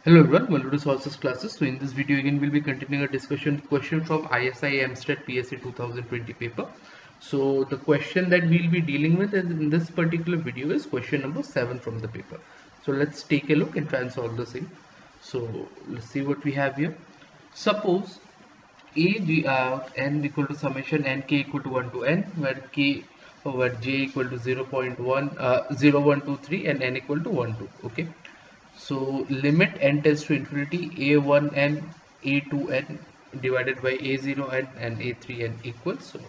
Hello everyone, welcome to Sources classes. So in this video again we'll be continuing a discussion question from ISI Mstat PSA 2020 paper. So the question that we'll be dealing with in this particular video is question number 7 from the paper. So let's take a look and try and solve the same. So let's see what we have here. Suppose n equal to summation n k equal to 1 to n, where j equal to 0.1 0 1 2 3 and n equal to 1 2. Okay, so limit n tends to infinity a1n a2n divided by a0n and a3n equals. So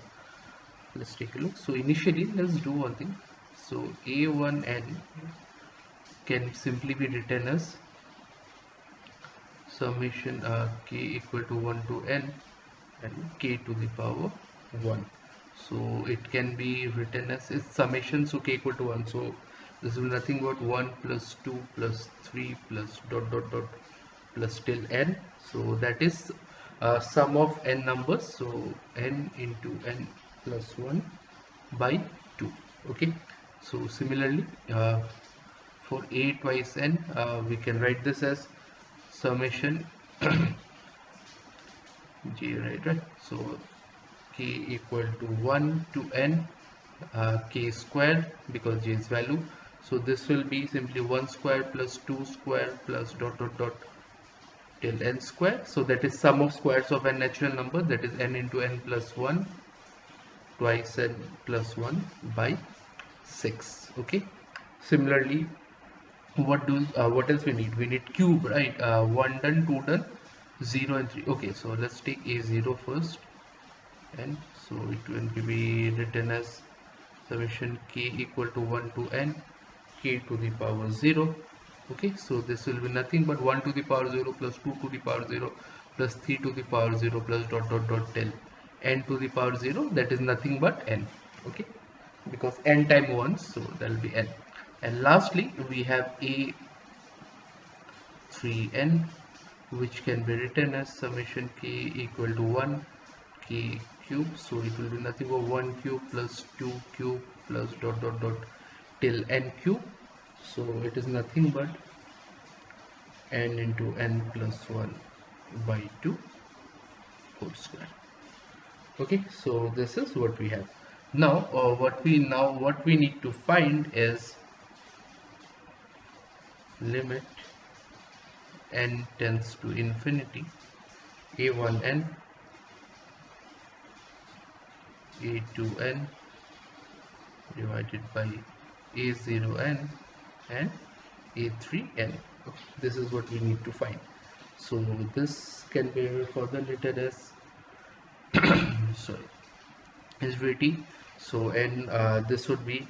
let's take a look. So initially let's do one thing. So a1n can simply be written as summation k equal to 1 to n and k to the power 1. So it can be written as its summation, so k equal to 1. So this is nothing but 1 plus 2 plus 3 plus dot dot dot plus till n. So that is sum of n numbers. So n into n plus 1 by 2. Okay. So similarly for a twice n, we can write this as summation j, right. So k equal to 1 to n k square, because j is value. So this will be simply 1 square plus 2 square plus dot dot dot till n square. So that is sum of squares of a natural number, that is n into n plus 1 twice n plus 1 by 6. Okay. Similarly, what else we need? We need cube, right? 1 done, 2 done, 0 and 3. Okay, so let's take a0 first, and so it will be written as summation k equal to 1 to n k to the power 0. Okay, so this will be nothing but 1 to the power 0 plus 2 to the power 0 plus 3 to the power 0 plus dot dot dot till n to the power 0, that is nothing but n. Okay, because n time 1, so that will be n. And lastly we have a3n, which can be written as summation k equal to 1 k cube. So it will be nothing but 1 cube plus 2 cube plus dot dot dot till n cube. So it is nothing but n into n plus 1 by 2 whole square. Okay, so this is what we have. Now what we need to find is limit n tends to infinity a1n a2n divided by a0n and a3n. Okay, this is what we need to find. So this can be further written as sorry, infinity. So n, this would be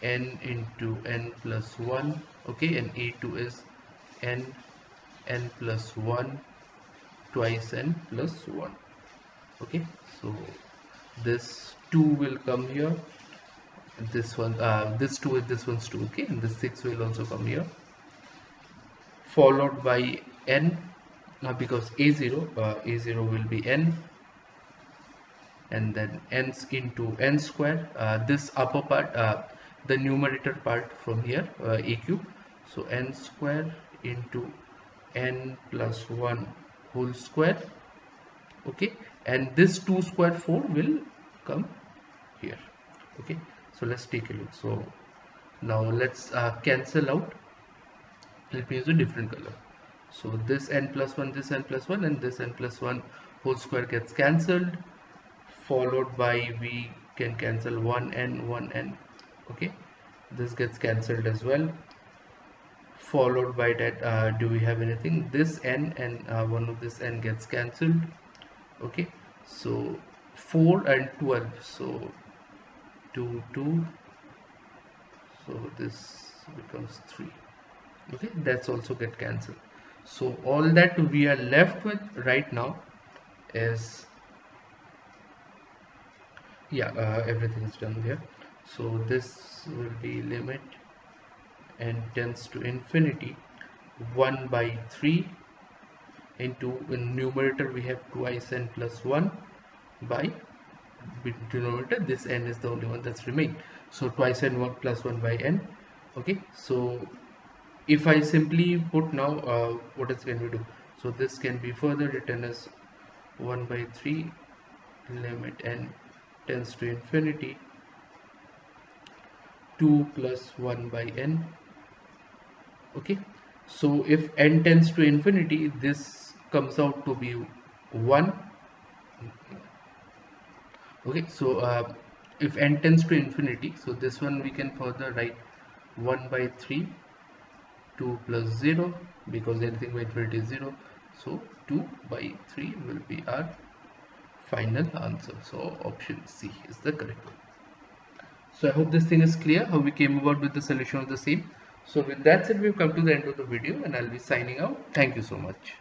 n into n plus 1. Okay, and a2 is n plus 1 twice n plus 1. Okay, so this 2 will come here, this one, this 2 is this one's 2. Okay, and this 6 will also come here, followed by n, because a0 will be n, and then n into n square, this upper part, the numerator part from here, a cube. So n square into n plus 1 whole square. Okay, and this 2 square 4 will come here. Okay, so let's take a look. So now let's cancel out. Let me use a different color. So this n plus 1, this n plus 1, and this n plus 1 whole square gets cancelled, followed by we can cancel 1n. Okay, this gets cancelled as well, followed by that, do we have anything? This n and one of this n gets cancelled. Okay, so 4 and 12, so 2 2, so this becomes 3. Okay, that's also get cancelled. So all that we are left with right now is, yeah, everything is done here. So this will be limit n tends to infinity 1 by 3 into, in numerator we have twice n plus 1 by denominator, this n is the only one that's remained, so twice n 1 plus 1 by n. Okay, so if I simply put now, what else can we do? So this can be further written as 1 by 3 limit n tends to infinity 2 plus 1 by n. Okay, so if n tends to infinity, this comes out to be 1. Okay, so if n tends to infinity, so this one we can further write 1 by 3 2 plus 0, because anything by infinity is 0, so 2 by 3 will be our final answer. So option C is the correct one. So I hope this thing is clear how we came about with the solution of the same. So with that said, we've come to the end of the video and I'll be signing out. Thank you so much.